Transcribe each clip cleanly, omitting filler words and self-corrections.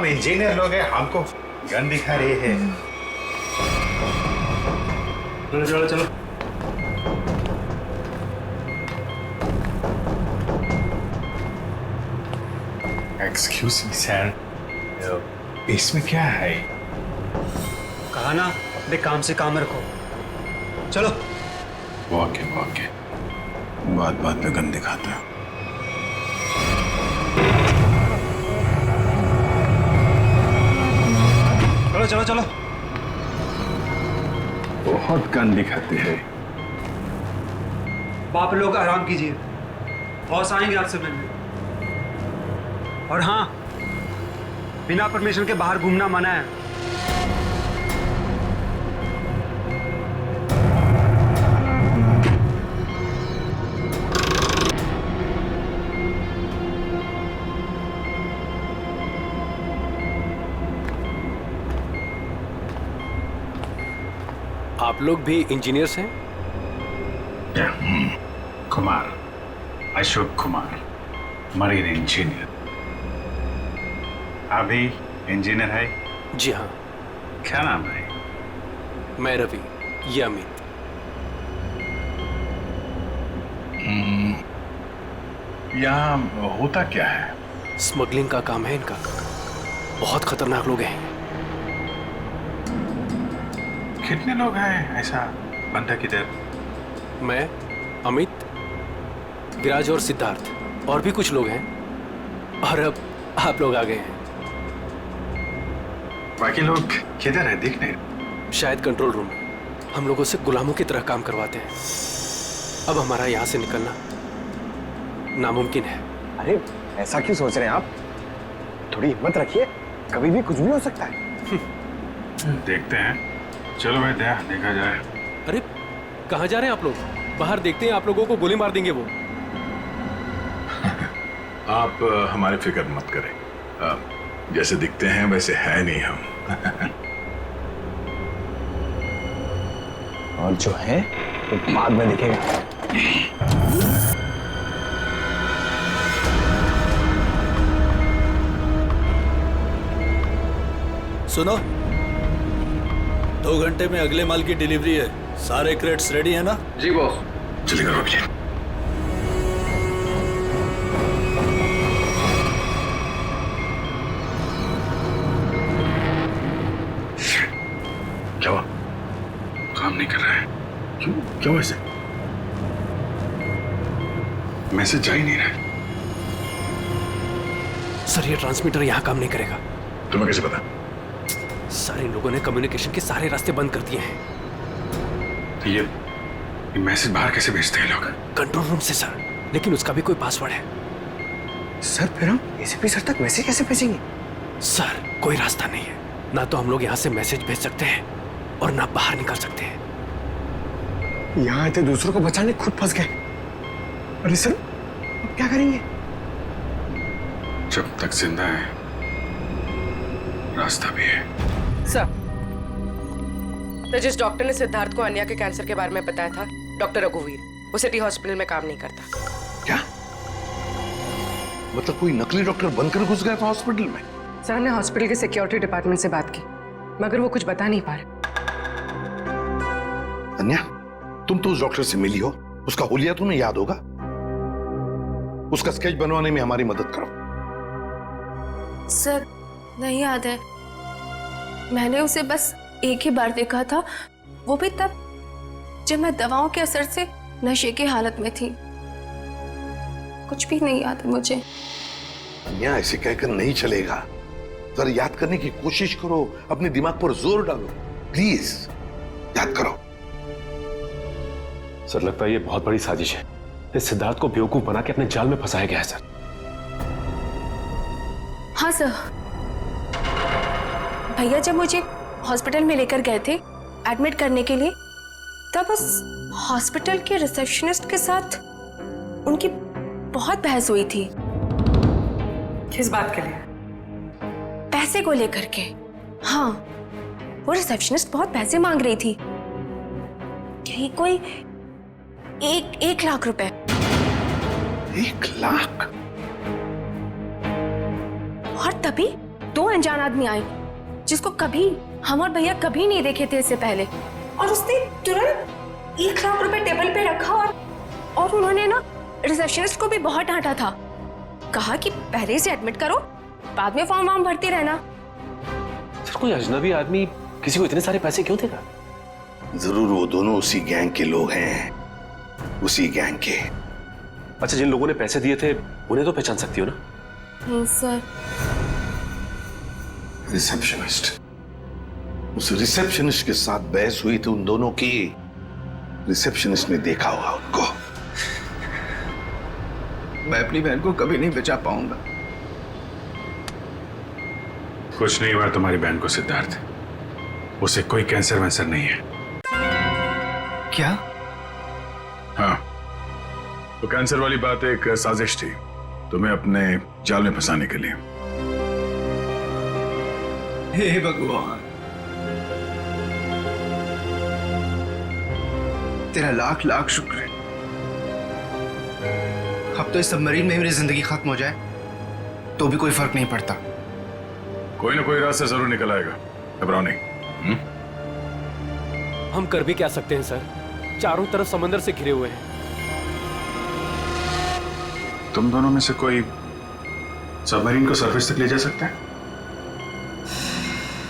हम इंजीनियर लोग हैं, हमको गन दिखा रहे हैं। चलो चलो चलो। एक्सक्यूज मी सर, इसमें क्या है? कहा ना अपने काम से काम रखो। चलो। ओके ओके, बात बात पे गन दिखाता है। चलो चलो चलो। बहुत गन दिखाते हैं। आप लोग आराम कीजिए, बॉस आएंगे आपसे मिलने। और हाँ, बिना परमिशन के बाहर घूमना मना है। आप लोग भी इंजीनियर्स हैं? Kumar, Ashok Kumar, marine engineer. अभी इंजीनियर है? जी हाँ। क्या नाम है? मैं रवि, ये अमित। यहाँ होता क्या है? स्मगलिंग का काम है इनका। बहुत खतरनाक लोग हैं। कितने लोग हैं ऐसा बंदा किधर? मैं, अमित, विराज और सिद्धार्थ, और भी कुछ लोग हैं। और अब आप लोग आ गए हैं। बाकी लोग किधर है? दिख नहीं। शायद कंट्रोल रूम। हम लोगों से गुलामों की तरह काम करवाते हैं। अब हमारा यहाँ से निकलना नामुमकिन है। अरे ऐसा क्यों सोच रहे हैं आप? थोड़ी हिम्मत रखिए, कभी भी कुछ भी हो सकता है। देखते हैं। चलो भाई, देखा जाए। अरे कहाँ जा रहे हैं आप लोग? बाहर देखते हैं, आप लोगों को गोली मार देंगे वो। आप हमारी फिक्र मत करें। जैसे दिखते हैं वैसे है नहीं हम। और जो है वो बाद में दिखेगा। सुनो, 2 घंटे में अगले माल की डिलीवरी है। सारे क्रेट्स रेडी है ना? जी बॉस। चलिए करो भैया। क्या हुआ? काम नहीं कर रहा है? क्यों? क्यों ऐसे? मैसेज जा ही नहीं रहा है। सर, ये ट्रांसमीटर यहाँ काम नहीं करेगा। तुम्हें कैसे पता? सारे लोगों ने कम्युनिकेशन के सारे रास्ते बंद कर दिए हैं। तो ये मैसेज बाहर कैसे भेजते हैं लोग? कंट्रोल रूम से सर, लेकिन उसका भी कोई पासवर्ड है। सर फिर हम एसीपी सर तक मैसेज कैसे भेजेंगे? सर, कोई रास्ता नहीं है। ना तो हम लोग यहाँ से मैसेज भेज सकते हैं और ना बाहर निकल सकते हैं। यहाँ आए थे दूसरों को बचाने, खुद फंस गए। अरे सर, अब क्या करेंगे? जब तक जिंदा है रास्ता भी है। सर, तो जिस डॉक्टर ने सिद्धार्थ को अन्या के कैंसर के बारे में बताया था, डॉक्टर रघुवीर, वो सिटी हॉस्पिटल में काम नहीं करता। क्या मतलब? कोई नकली डॉक्टर बनकर घुस गया था हॉस्पिटल में? सर ने हॉस्पिटल के सिक्योरिटी डिपार्टमेंट से बात की, मगर वो कुछ बता नहीं पा रहे। अन्या, तुम तो उस डॉक्टर से मिली हो, उसका हुलिया तुम्हें याद होगा। उसका स्केच बनवाने में हमारी मदद करो। सर, नहीं याद है। मैंने उसे बस एक ही बार देखा था, वो भी तब जब मैं दवाओं के असर से नशे की हालत में थी। कुछ भी नहीं याद है मुझे। अन्या, ऐसे कहकर नहीं चलेगा। जरा याद करने की कोशिश करो, अपने दिमाग पर जोर डालो, प्लीज याद करो। सर, लगता है ये बहुत बड़ी साजिश है। इस सिद्धार्थ को बेवकूफ बना के अपने जाल में फंसाया गया है सर। हाँ सर, भैया जब मुझे हॉस्पिटल में लेकर गए थे एडमिट करने के लिए, तब उस हॉस्पिटल के रिसेप्शनिस्ट के साथ उनकी बहुत बहस हुई थी। किस बात के लिए? पैसे को लेकर के। हाँ, वो रिसेप्शनिस्ट बहुत पैसे मांग रही थी। यही कोई 1 लाख रुपए। 1 लाख? और तभी 2 अनजान आदमी आए जिसको कभी हम और भैया कभी नहीं देखे थे इससे पहले, और उसने तुरंत 1 लाख रुपए टेबल पे रखा और उन्होंने ना रिसेप्शनिस्ट को भी बहुत डांटा था। कहा कि पहले से एडमिट करो, बाद में फॉर्म वार्म भरते रहना। सर कोई अजनबी आदमी किसी को इतने सारे पैसे क्यों देगा? जरूर वो दोनों उसी गैंग के लोग हैं, उसी गैंग के। अच्छा, जिन लोगों ने पैसे दिए थे उन्हें तो पहचान सकती हो ना? नहीं सर। रिसेप्शनिस्ट, उस रिसेप्शनिस्ट के साथ बहस हुई थी उन दोनों की। रिसेप्शनिस्ट ने देखा होगा उनको। मैं अपनी बहन को कभी नहीं बचा पाऊंगा। कुछ नहीं हुआ तुम्हारी बहन को सिद्धार्थ, उसे कोई कैंसर वैंसर नहीं है। क्या? हाँ, तो कैंसर वाली बात एक साजिश थी तुम्हें अपने जाल में फंसाने के लिए। हे भगवान, तेरा लाख लाख शुक्र है। अब तो इस सबमरीन में मेरी जिंदगी खत्म हो जाए तो भी कोई फर्क नहीं पड़ता। कोई ना कोई रास्ता जरूर निकल आएगा, घबराओ नहीं। हम कर भी क्या सकते हैं सर? चारों तरफ समंदर से घिरे हुए हैं। तुम दोनों में से कोई सबमरीन को सरफेस तक ले जा सकता है?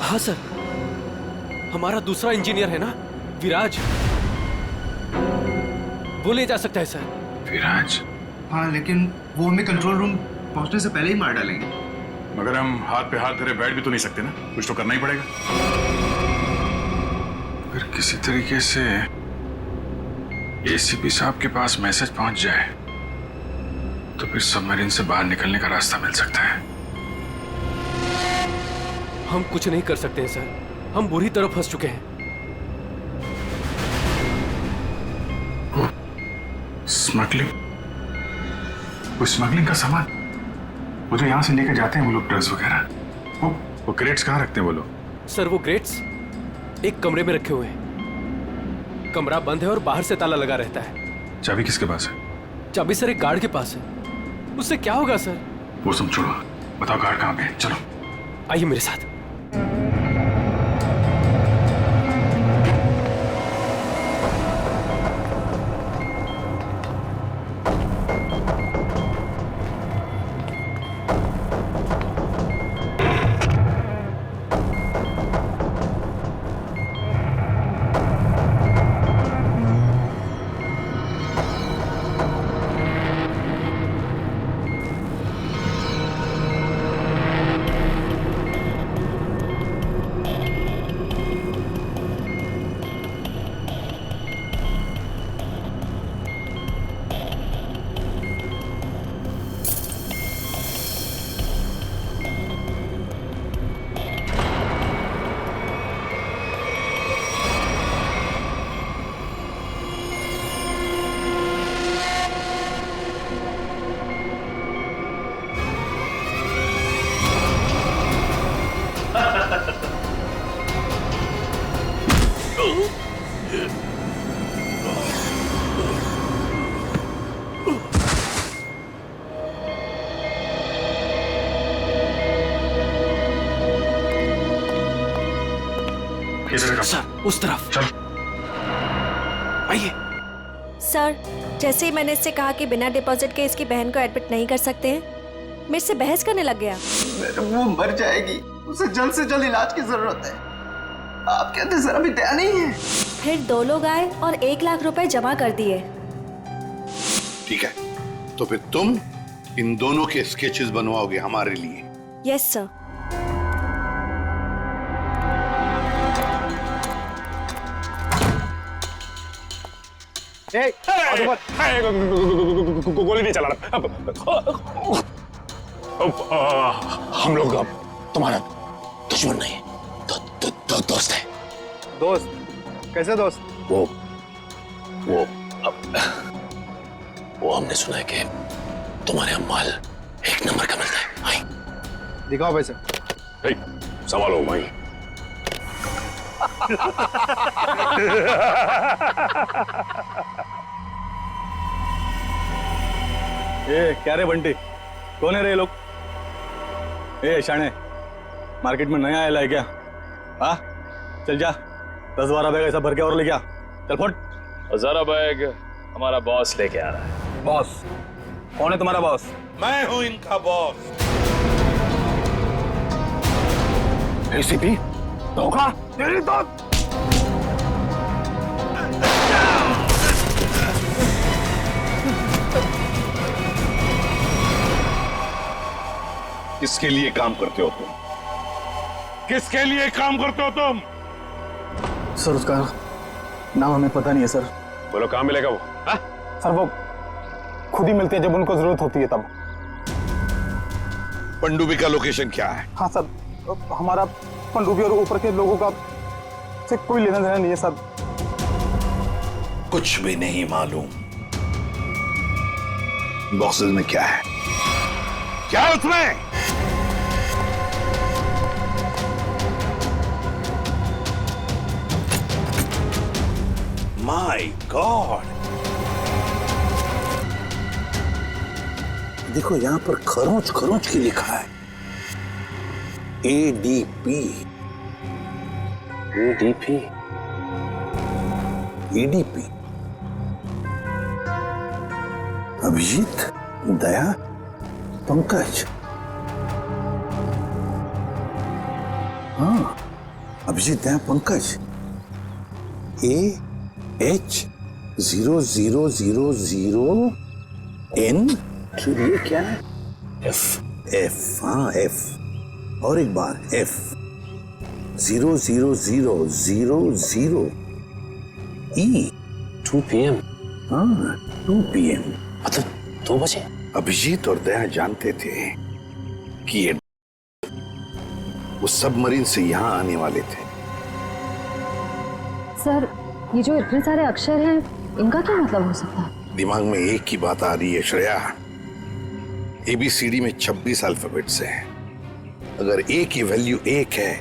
हाँ सर, हमारा दूसरा इंजीनियर है ना, विराज, वो ले जा सकता है सर। विराज? हाँ, लेकिन वो हमें कंट्रोल रूम पहुंचने से पहले ही मार डालेंगे। मगर हम हाथ पे हाथ धरे बैठ भी तो नहीं सकते ना, कुछ तो करना ही पड़ेगा। अगर किसी तरीके से एसीपी साहब के पास मैसेज पहुंच जाए तो फिर सबमरीन से बाहर निकलने का रास्ता मिल सकता है। हम कुछ नहीं कर सकते हैं सर, हम बुरी तरह फंस चुके हैं। स्मगलिंग? वो स्मगलिंग का सामान वो जो यहां से लेकर जाते हैं वो लोग, ड्रग्स वगैरह, वो क्रेट्स कहाँ रखते हैं वो लोग? सर वो ग्रेट्स एक कमरे में रखे हुए हैं। कमरा बंद है और बाहर से ताला लगा रहता है। चाबी किसके पास है? चाबी सर एक गार्ड के पास है। उससे क्या होगा सर? वो सब छोड़ो, बताओ गार्ड कहाँ पे है? चलो आइए मेरे साथ। सर उस तरफ। चल। आइए। सर, जैसे ही मैंने इससे कहा कि बिना डिपॉजिट के इसकी बहन को एडमिट नहीं कर सकते हैं, मेरे से बहस करने लग गया। वो मर जाएगी, उसे जल्द से जल्द इलाज की जरूरत है। आप कहते जरा भी दया नहीं है। फिर 2 लोग आए और 1 लाख रुपए जमा कर दिए। ठीक है, तो फिर तुम इन दोनों के स्केचेस बनवाओगे हमारे लिए? Yes sir. गोली नहीं चला रहा। हम लोग अब तुम्हारा दुश्मन नहीं, दोस्त है। दोस्त? कैसे दोस्त? वो हमने सुना है कि तुम्हारे यहाँ माल 1 नंबर का मिलता है। भाई दिखाओ पैसे। सवाल हो भाई। ए क्या रे बंटी, कौन है रे ये लोग? ए शाणे, मार्केट में नया आया है क्या? हाँ, चल जा 10-12 बैग ऐसा भर के और ले गया। चल फुट। 1000 बैग हमारा बॉस लेके आ रहा है। बॉस? कौन है तुम्हारा बॉस? मैं हूं इनका बॉस। एसीपी धोखा तेरी तो किसके लिए काम करते हो तुम? किसके लिए काम करते हो तुम? सर उसका नाम हमें पता नहीं है सर। बोलो कहाँ मिलेगा वो? हाँ? सर वो खुद ही मिलते हैं जब उनको जरूरत होती है तब। पनडुब्बी का लोकेशन क्या है? हाँ सर, हमारा पनडुब्बी और ऊपर के लोगों का से कोई लेना देना नहीं है सर। कुछ भी नहीं मालूम। बॉक्सेस में क्या है? क्या है उसमें? माय गॉड, देखो यहां पर खरोंच खरोंच की लिखा है ADP। ADP? ADP अभिजीत, दया, पंकज। हाँ, अभिजीत, दया, पंकज। AH0000N। ये क्या है? F। हाँ F। और एक बार F 00000E। 2 PM? हाँ 2 PM। मतलब 2 बजे? अभिजीत और दया जानते थे कि ये उस सबमरीन से यहां आने वाले थे। सर ये जो इतने सारे अक्षर हैं इनका क्या मतलब हो सकता है? दिमाग में एक ही बात आ रही है श्रेया। ABCD में 26 अल्फाबेट्स हैं। अगर A की वैल्यू 1 है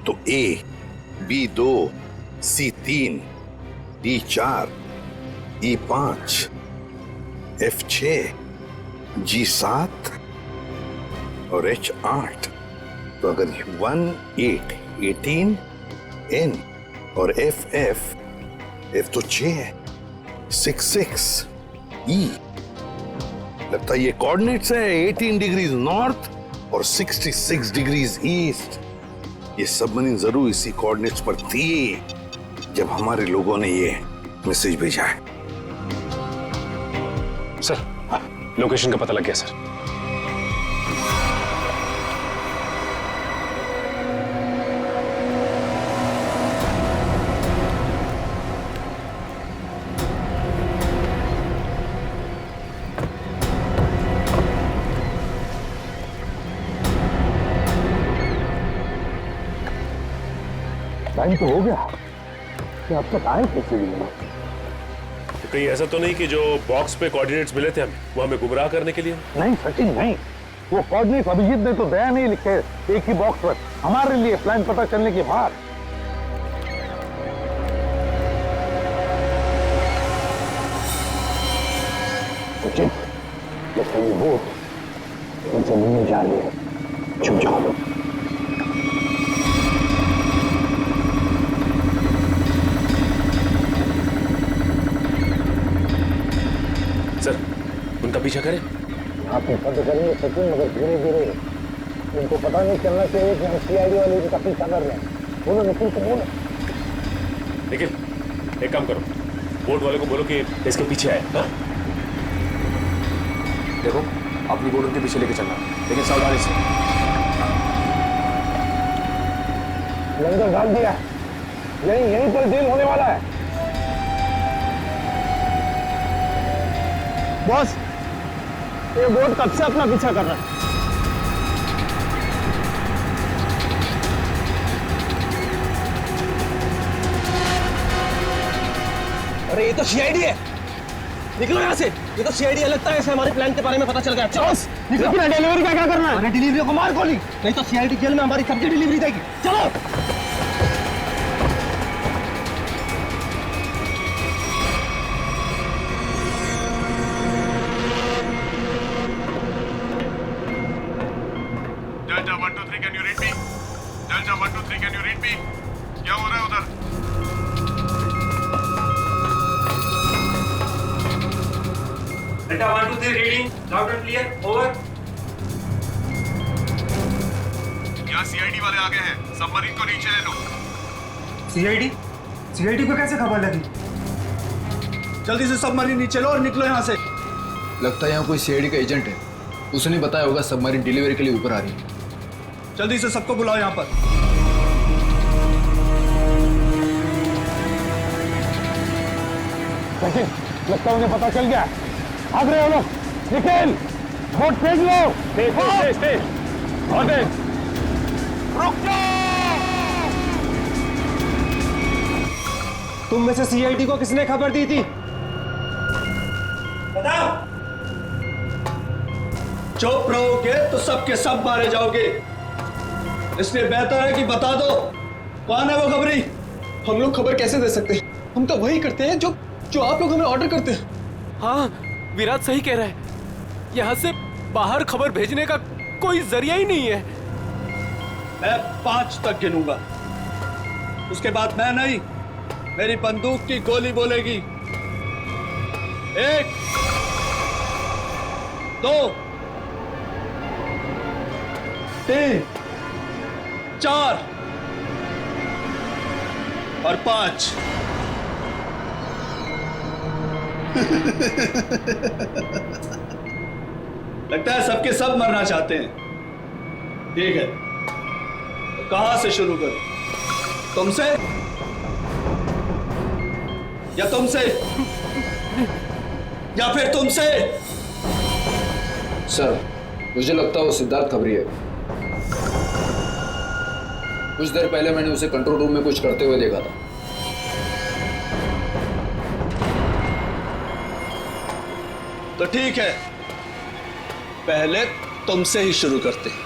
तो A, B 2, C 3, D 4, E 5, F 6, G 7 और H 8। तो अगर 1 8 18, N और F तो 6 है, 6 6 E। लगता है ये कोऑर्डिनेट्स है 18 डिग्रीज नॉर्थ और 66 डिग्रीज ईस्ट। ये सबमरीन जरूर इसी कोऑर्डिनेट्स पर थी जब हमारे लोगों ने ये मैसेज भेजा है। सर, लोकेशन का पता लग गया सर। टाइम तो हो गया कि अब तक आए कैसे भी नहीं। कहीं ऐसा तो नहीं कि जो बॉक्स पे कोऑर्डिनेट्स मिले थे हमें वो हमें गुमराह करने के लिए? नहीं सचिन नहीं, वो कोऑर्डिनेट्स अभिजीत ने तो दया नहीं लिखे एक ही बॉक्स पर हमारे लिए प्लान पता करने के बाद। सचिन जब ये बोट उनसे मिलने जा रही है, छुप जाओ। सर, उनका पीछा करें? आप बंद करेंगे सचिन, मगर धीरे धीरे। उनको पता नहीं चलना चाहिए कि हम CID वाले इनका पीछा कर रहे हैं। बोलो निखिल को बोलो। निखिल, एक काम करो, बोट वाले को बोलो कि इसके पीछे आए। हाँ? देखो, अपनी बोट उनके पीछे लेके चलना, लेकिन सावधानी से। लंगर डाल दिया, यहीं पर डील होने वाला है। बॉस, ये बोट कब से अपना पीछा कर रहा है? अरे ये तो CID है, निकलो यहाँ से। ये तो CID है, लगता है ऐसे हमारे प्लान के बारे में पता चल गया। चलो निकलो। डिलीवरी का क्या करना है? अरे डिलीवरी को मार गोली, नहीं तो CID जेल में हमारी सब्जी डिलीवरी देगी। चलो। Delta 1 2 3, can you read me? MP, क्या हो रहा है उधर? Delta 1 2 3 reading loud and clear over. यहाँ सीआईडी वाले आ गए हैं, सबमरीन को नीचे ले लो। सीआईडी को कैसे खबर लगी? जल्दी से सबमरीन नीचे लो और निकलो यहाँ से। लगता है यहाँ कोई सीआईडी का एजेंट है, उसने बताया होगा सबमरीन डिलीवरी के लिए ऊपर आ रही है। जल्दी से सबको बुलाओ यहाँ पर। लगता है उन्हें पता चल गया। भाग रहे हो लोग, निकल, बोट फेंक लो। रुक जाओ। तुम में से सीआईडी को किसने खबर दी थी? बताओ। चुप रहोगे तो सबके सब मारे जाओगे, इसलिए बेहतर है कि बता दो कौन है वो खबरी। हम लोग खबर कैसे दे सकते हैं? हम तो वही करते हैं जो आप लोग हमें ऑर्डर करते हैं। हाँ, विराट सही कह रहा है, यहाँ से बाहर खबर भेजने का कोई जरिया ही नहीं है। मैं 5 तक गिनूंगा, उसके बाद मैं नहीं, मेरी बंदूक की गोली बोलेगी। 1 2 3 4 और 5। लगता है सबके सब मरना चाहते हैं। ठीक है, तो कहां से शुरू करूं? तुमसे या तुमसे या फिर तुमसे? सर, मुझे लगता है वो सिद्धार्थ खबरी है। कुछ देर पहले मैंने उसे कंट्रोल रूम में कुछ करते हुए देखा था। तो ठीक है, पहले तुमसे ही शुरू करते हैं।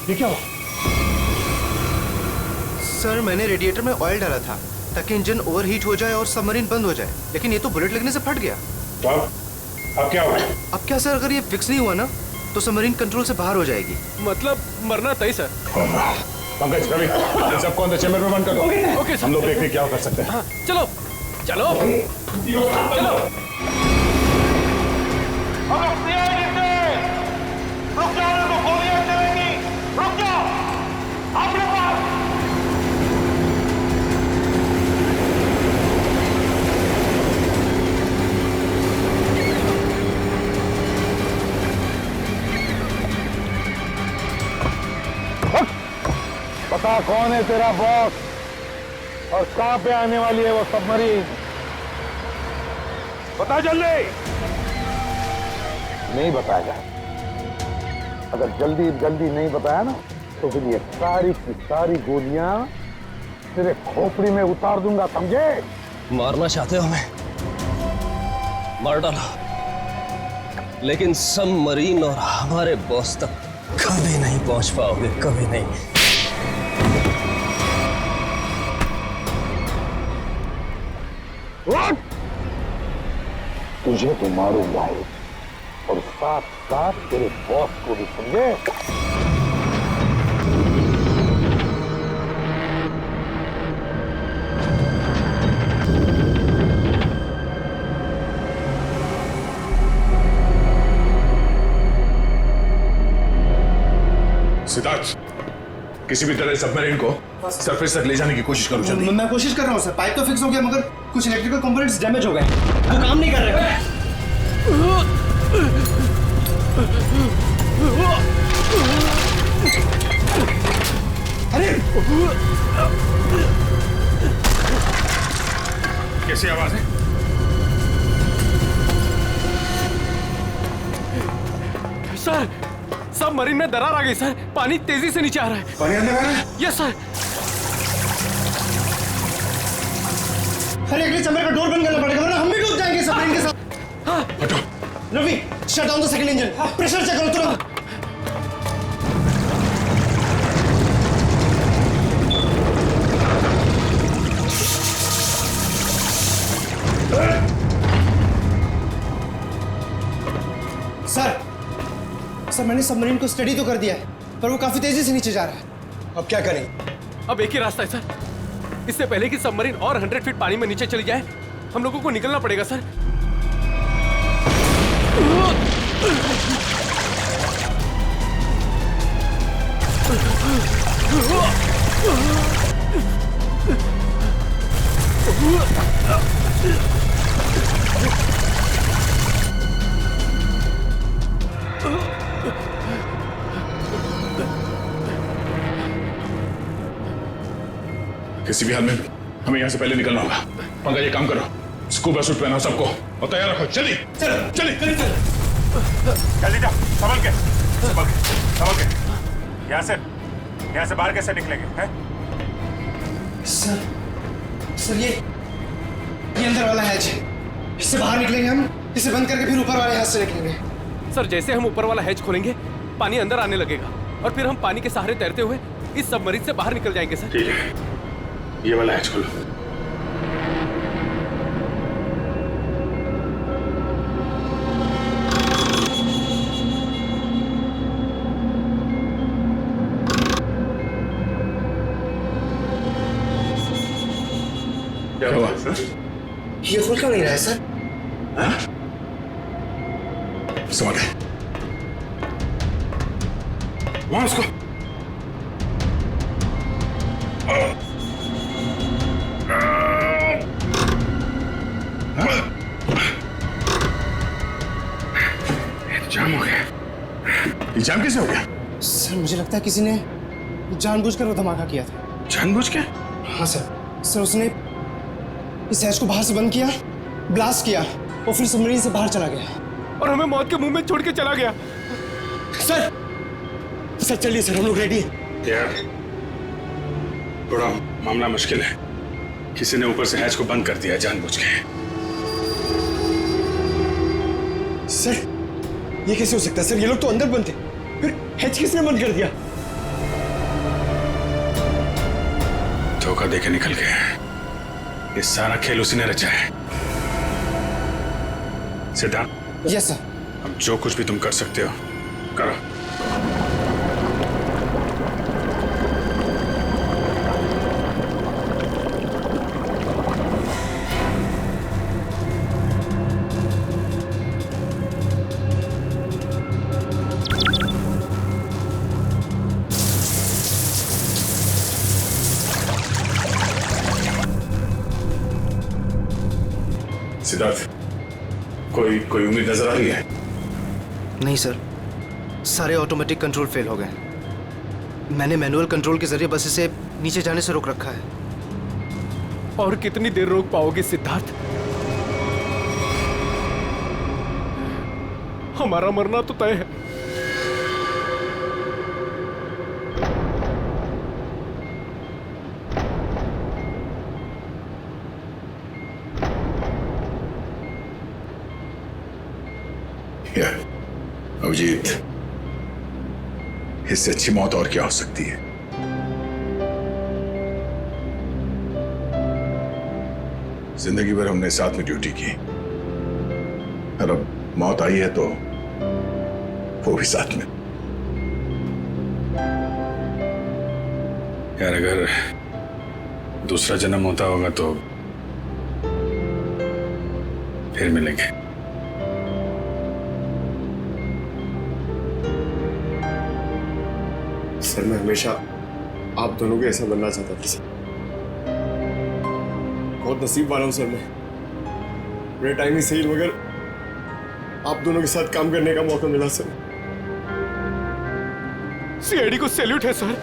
ये क्या हुआ? सर, मैंने रेडिएटर में ऑयल डाला था ताकि इंजन ओवरहीट हो जाए और सबमरीन बंद हो जाए, लेकिन ये तो बुलेट लगने से फट गया। अब क्या हुआ? अब क्या सर, अगर ये फिक्स नहीं हुआ ना तो सबमरीन कंट्रोल से बाहर हो जाएगी। मतलब मरना तय सर। पंकज, रवि, इन सबको अंदर चैम्बर में बंद कर दो। Okay sir. हम लोग देखते हैं क्या कर सकते हैं। हाँ, चलो चलो चलो। रुक जाओ, तो गोलियां चलेंगी। रुक जाओ, अपने पास। बता कौन है तेरा बॉस और कहां पे आने वाली है वो सबमरीन? बता जल्दी। नहीं बताएगा। अगर जल्दी नहीं बताया ना तो फिर ये सारी की सारी गोलियां तेरे खोपड़ी में उतार दूंगा, समझे? मारना चाहते हो हमें? मार डालो, लेकिन सबमरीन और हमारे बॉस तक कभी नहीं पहुंच पाओगे, कभी नहीं। तुझे तो मारूंगा ही और साथ साथ तेरे बॉस को भी, समझे? सिद्धार्थ, किसी भी तरह सबमरीन को सरफेस तक ले जाने की कोशिश करो जल्दी। मैं कोशिश कर रहा हूँ सर, पाइप तो फिक्स हो गया मगर कुछ इलेक्ट्रिकल कंपोनेंट्स डैमेज हो गए, वो काम नहीं कर रहे। अरे कैसी आवाज है? सर, सबमरीन में दरार आ गई सर, पानी तेजी से नीचे आ रहा है। पानी अंदर आ रहा है? Yes sir. अरे अगले चैम्बर का डोर बंद करना पड़ेगा वरना हम भी डूब जाएंगे सबमरीन के साथ। हाँ, हटो। Ravi, shut down the second engine, pressure check करो तुरंत। सर मैंने सबमरीन को स्टडी तो कर दिया है, पर वो काफी तेजी से नीचे जा रहा है। अब क्या करें? अब एक ही रास्ता है सर, इससे पहले कि सबमरीन और 100 फीट पानी में नीचे चली जाए, हम लोगों को निकलना पड़ेगा सर। किसी भी हाल में हमें यहाँ से पहले निकलना होगा। पंकज ये काम करो, स्कूबा सूट पहनाओ सबको और तैयार रखो। चलिए चलिए जल्दी जाओ, संभल के संभल के। यहाँ से बाहर कैसे निकलेंगे हैं? सर ये अंदर वाला हैच है, इससे बाहर निकलेंगे हम, इसे बंद करके फिर ऊपर वाले हैच से निकलेंगे। सर जैसे हम ऊपर वाला हैच खोलेंगे, पानी अंदर आने लगेगा और फिर हम पानी के सहारे तैरते हुए इस सबमरीन से बाहर निकल जाएंगे सर। ठीक है, ये वाला हैच खोलो। क्या हुआ सर? ये खुल क्यों नहीं रहा है सर? समझ गए, वहां उसको जाम हो गया। ये जाम कैसे हो गया? सर मुझे लगता है किसी ने जानबूझकर वो धमाका किया था। जानबूझ के? हाँ सर उसने इस हैच को बाहर से बंद किया, ब्लास्ट किया और फिर सबमरीन से बाहर चला गया और हमें मौत के मुंह में छोड़ के चला गया। सर चलिए सर, हम लोग रेडी हैं। यार थोड़ा मामला मुश्किल है, किसी ने ऊपर से हैच को बंद कर दिया जानबूझ के। सर ये कैसे हो सकता है सर? ये लोग तो अंदर बंद थे, फिर हैच किसने बंद कर दिया? धोखा देके निकल गए। ये सारा खेल उसी ने रचा है। सिद्धार्थ। Yes sir. अब जो कुछ भी तुम कर सकते हो करो। सिद्धार्थ, कोई उम्मीद नजर आ रही है? नहीं सर, सारे ऑटोमेटिक कंट्रोल फेल हो गए। मैंने मैनुअल कंट्रोल के जरिए बस इसे नीचे जाने से रोक रखा है। और कितनी देर रोक पाओगे सिद्धार्थ? हमारा मरना तो तय है। अभिजीत, इससे अच्छी मौत और क्या हो सकती है? जिंदगी भर हमने साथ में ड्यूटी की और अब मौत आई है तो वो भी साथ में। यार अगर दूसरा जन्म होता होगा तो फिर मिलेंगे। सर मैं हमेशा आप दोनों के ऐसा बनना चाहता था सर। बहुत नसीब वाला हूं सर मैं। मेरे टाइम ही सही मगर आप दोनों के साथ काम करने का मौका मिला सर। सीआईडी को सैल्यूट है सर।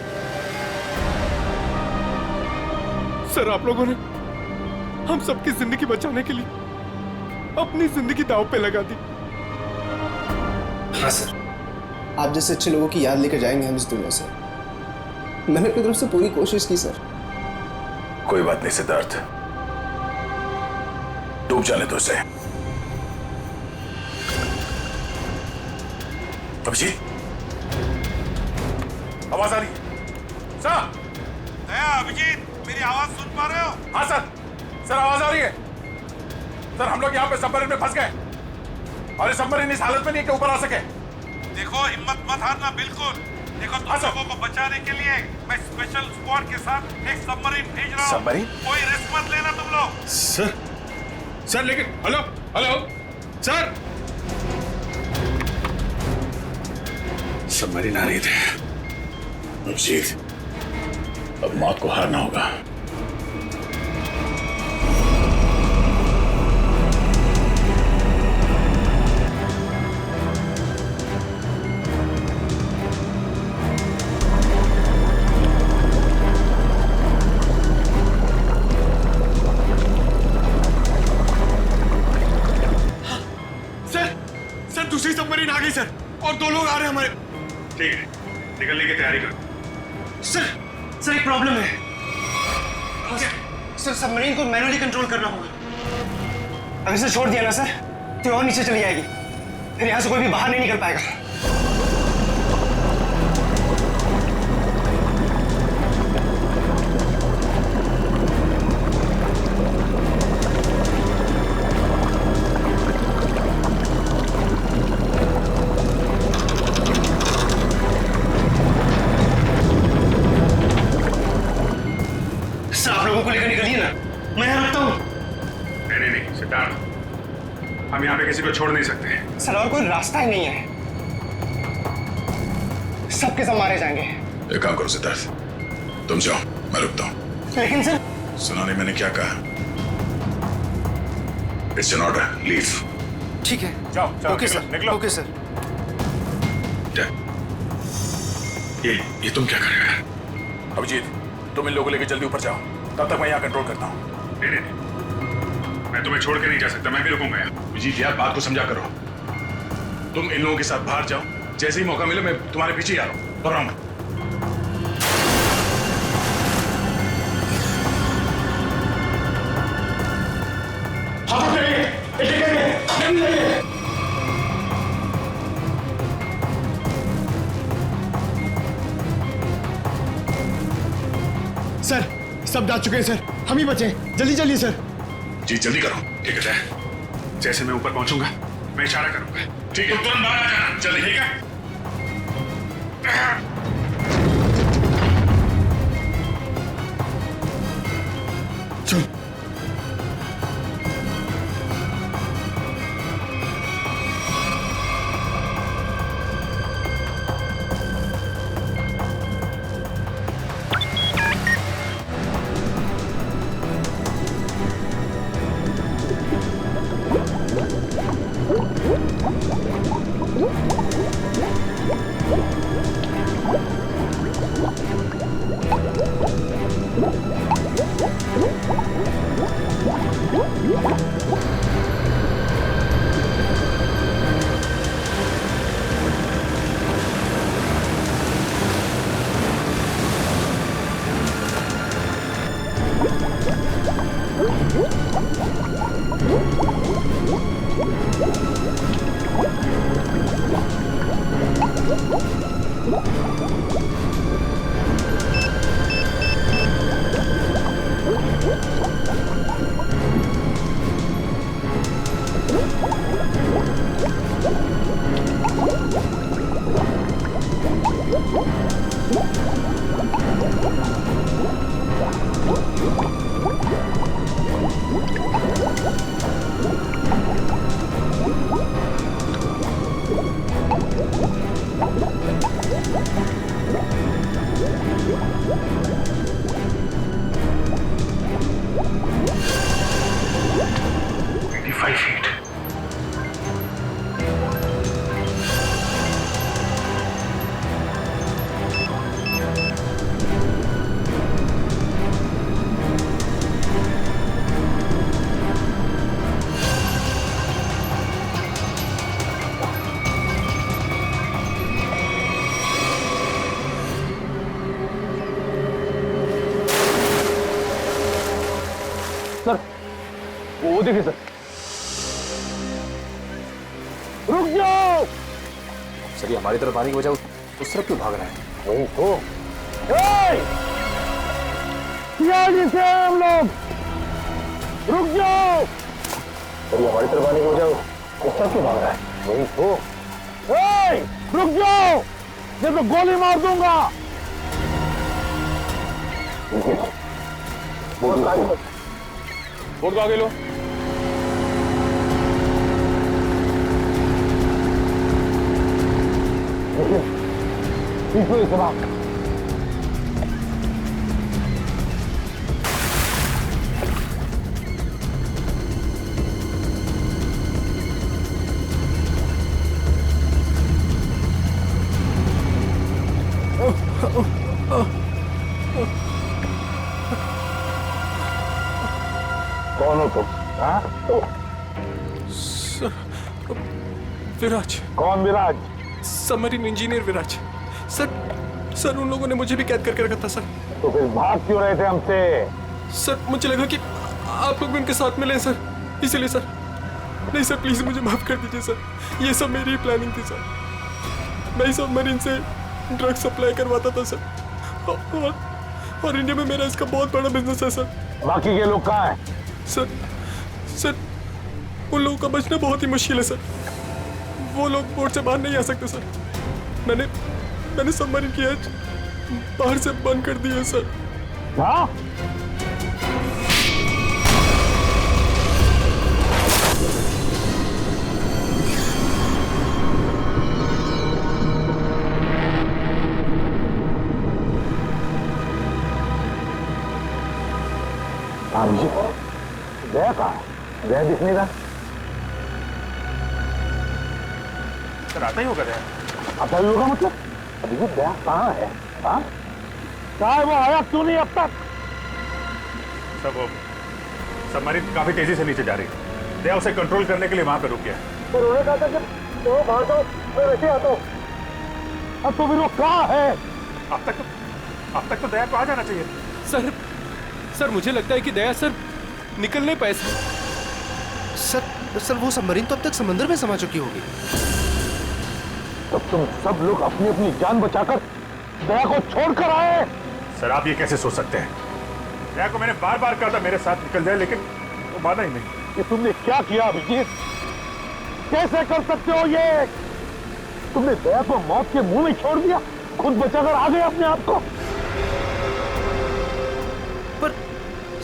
सर आप लोगों ने हम सबकी जिंदगी बचाने के लिए अपनी जिंदगी दांव पे लगा दी। हाँ सर, आप जैसे अच्छे लोगों की याद लेकर जाएंगे हम इस दुनिया से। मैंने अपनी तरफ से पूरी कोशिश की सर। कोई बात नहीं सिद्धार्थ, डूब जाने दो उसे। अभिजीत, आवाज आ रही है? सर, दया, अभिजीत, मेरी आवाज सुन पा रहे हो? हाँ सर आवाज आ रही है। सर हम लोग यहाँ पे सबमरीन में फंस गए। और सबमरीन इस हालत में नहीं कि ऊपर आ सके। देखो हिम्मत मत हारना बिल्कुल। देखो तुम लोगों को बचाने के लिए मैं स्पेशल स्क्वाड के साथ एक सबमरीन भेज रहा हूँ। सबमरीन? कोई रिस्क मत लेना तुम लोग। सर लेकिन हेलो हेलो सर, सबमरीन आ रही थी। जीत, अब मौत को हारना होगा। दूसरी सबमरीन आ गई सर, और 2 लोग आ रहे हैं हमारे। ठीक है, निकलने की तैयारी करो। सर एक प्रॉब्लम है। सर सबमरीन को मैनुअली कंट्रोल करना होगा। अगर इसे छोड़ दिया ना सर तो और नीचे चली जाएगी, फिर यहाँ से कोई भी बाहर नहीं निकल पाएगा। को लेकर निकलिए ना, मैं यहाँ रुकता हूँ। नहीं सिद्धार्थ, हम यहाँ पे किसी को छोड़ नहीं सकते। सर और कोई रास्ता ही नहीं है, सबके सब मारे जाएंगे। एक काम करो सिद्धार्थ, तुम जाओ, मैं रुकता हूँ। लेकिन सर, सुना नहीं मैंने क्या कहा? It's an order, leave. ठीक है, जाओ ओके सर, निकलो। Okay sir. ये तुम क्या कर रहे हो? अभिजीत, तुम इन लोगों को लेकर जल्दी ऊपर जाओ, तब तक मैं यहाँ कंट्रोल करता हूँ। नहीं, मैं तुम्हें छोड़ के नहीं जा सकता, मैं भी रुकूंगा यहाँ। अभिजीत यार, बात को समझा करो। तुम इन लोगों के साथ बाहर जाओ, जैसे ही मौका मिले मैं तुम्हारे पीछे ही आ रहा हूँ। घबराओ मत। सर सब जा चुके हैं सर, हम ही बचे। जल्दी चलिए सर। जी जल्दी करो। ठीक है, जैसे मैं ऊपर पहुंचूंगा मैं इशारा करूंगा। ठीक है, तुरंत बाहर आ जाना जल्दी। ठीक है। चल। वो देखिए सर, रुक जाओ। सर ये हमारी तरफ आने की वजह उस तरफ क्यों भाग रहा है? वही तो सीआईडी से हम लोग, रुक जाओ। सर ये हमारी तरफ आने की वजह सब क्यों भाग रहा है? वही तो। ए, रुक जाओ, मैं तो गोली मार दूंगा। बोर्ड को आगे लो। इसमें इतना कौन हो तुम? हाँ? विराज। कौन विराज? सबमरीन इंजीनियर विराज। सर उन लोगों ने मुझे भी कैद करके रखा था सर। तो फिर भाग क्यों रहे थे हमसे? सर मुझे लगा कि आप लोग भी उनके साथ मिले सर, इसीलिए सर। नहीं सर, प्लीज मुझे माफ कर दीजिए सर, ये सब मेरी प्लानिंग थी सर। मैं सबमरीन से ड्रग सप्लाई करवाता था सर, और इंडिया में मेरा इसका बहुत बड़ा बिजनेस है सर। बाकी के लोग कहाँ हैं? सर उन लोगों का बचना बहुत ही मुश्किल है सर। वो लोग बोर्ड से बाहर नहीं आ सकते सर। मैंने सबमरीन की एज बाहर से बंद कर दी है सर। हाँ? दया कहाँ है? दया दिख नहीं रहा। सर आता ही होगा दया। आता ही होगा मतलब? अभी वो दया कहाँ है? हाँ? कहाँ है वो? आया क्यों नहीं अब तक? सब वो सबमरीन काफी तेजी से नीचे जा रही है। दया उसे कंट्रोल करने के लिए वहां पे रुक गया है। तो उन्होंने कहा था कि तो बाहर जाओ, मैं वैसे आता हूँ। अब तो फिर वो कहाँ है? अब तक तो दया को आ जाना चाहिए। सर मुझे लगता है कि दया सर निकल नहीं पाए सर वो सबमरीन तो अब तक समंदर में समा चुकी होगी। तब तुम सब लोग अपनी अपनी जान बचाकर दया को छोड़कर आए। सर आप ये कैसे सोच सकते हैं? दया को मैंने बार बार कहा था मेरे साथ निकल जाए, लेकिन वो माना ही नहीं। ये तुमने क्या किया अभिजीत? कैसे कर सकते हो ये? तुमने दया को मौत के मुंह में छोड़ दिया, खुद बचाकर आ गए अपने आप को। पर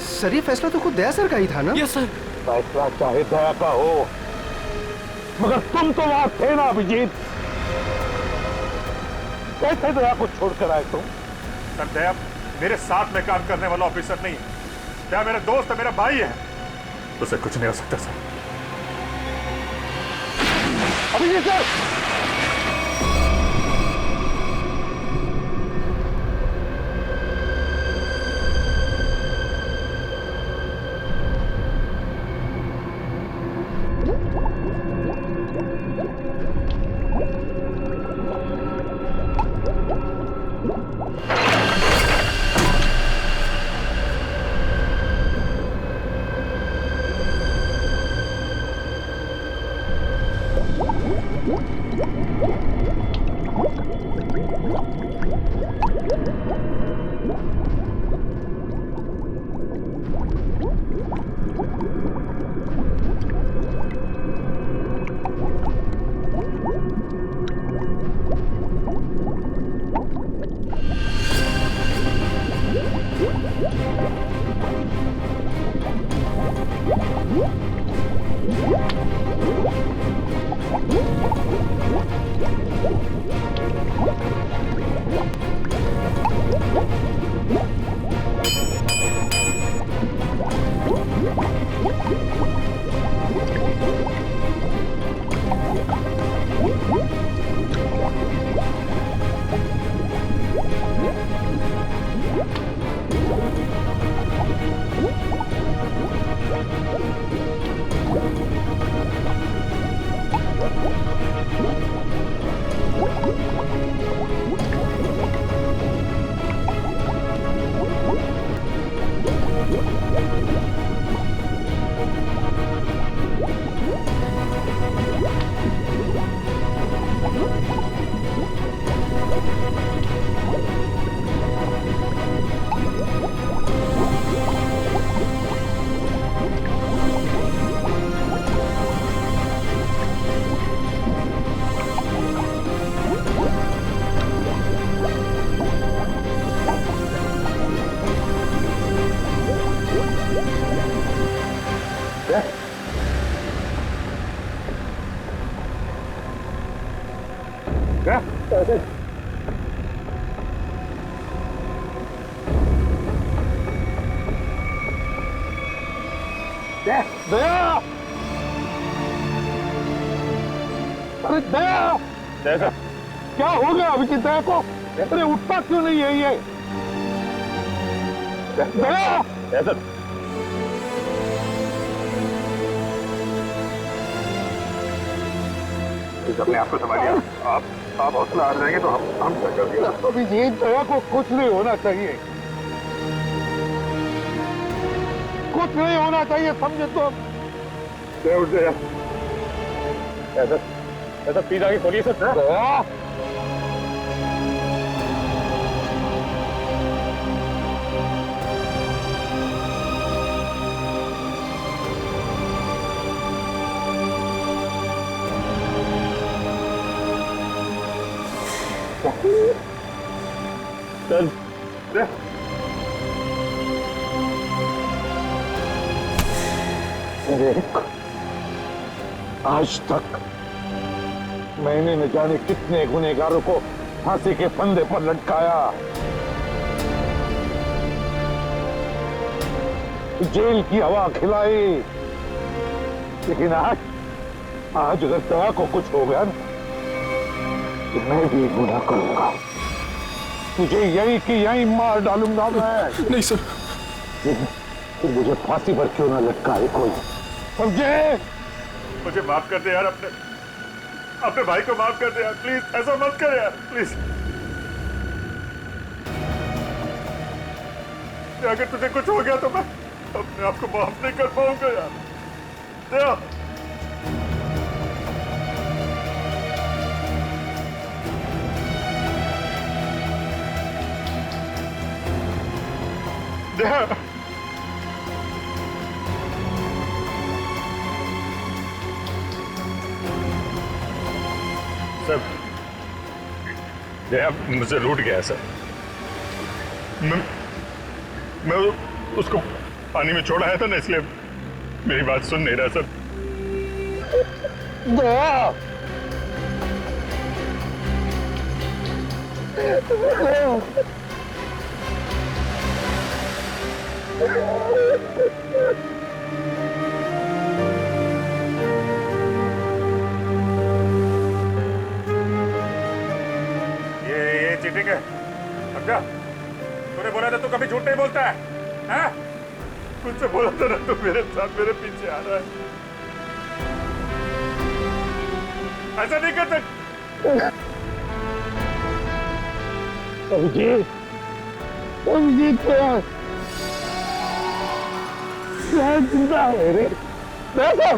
सर ये फैसला तो खुद दया सर का ही था ना? Yes sir. फैसला चाहे दया का हो, मगर तुम तो वहां थे ना अभिजीत। कैसे दया को छोड़कर आए तुम? सर दया मेरे साथ में काम करने वाला ऑफिसर नहीं है। दया मेरा दोस्त है, मेरा भाई है, उसे कुछ नहीं हो सकता सर। अभिजीत सर! दया, अरे दया, जैसा क्या हो गया अभिजीत दया को? अरे उठता क्यों नहीं है ये? दया, जैसा अपने आप को संभालिए। आप हौसला हार जाएंगे तो हम क्या करेंगे? अभिजीत दया को कुछ नहीं होना चाहिए, कुछ नहीं होना चाहिए, समझे तो? उठ गया। ऐसा प्लीज आगे खोलिए सर। दया, सर आज तक मैंने न जाने कितने गुनहगारों को फांसी के फंदे पर लटकाया, जेल की हवा खिलाई, लेकिन आज अगर दया को कुछ हो गया ना तो मैं भी गुनाह करूंगा, तुझे यही कि यही मार डालूंगा मैं। नहीं सर। तो मुझे फांसी पर क्यों ना लटकाए कोई, समझे? मुझे माफ कर दे यार, अपने भाई को माफ कर दे यार, प्लीज ऐसा मत कर यार, प्लीज। अगर तुझे कुछ हो गया तो मैं अपने आप को माफ नहीं कर पाऊंगा यार। दया, दया, सर दया मुझसे रूठ गया सर। मैं उसको पानी में छोड़ आया था ना, इसलिए मेरी बात सुन नहीं रहा सर। दया, ये चीटिंग है, समझा? तूने बोला था तू कभी झूठ नहीं बोलता है, हैं? मुझसे बोला था ना तू मेरे साथ मेरे पीछे आ रहा है, ऐसा नहीं कर सकता। अभिजीत, अभिजीत क्या जिंदा है रे? देखो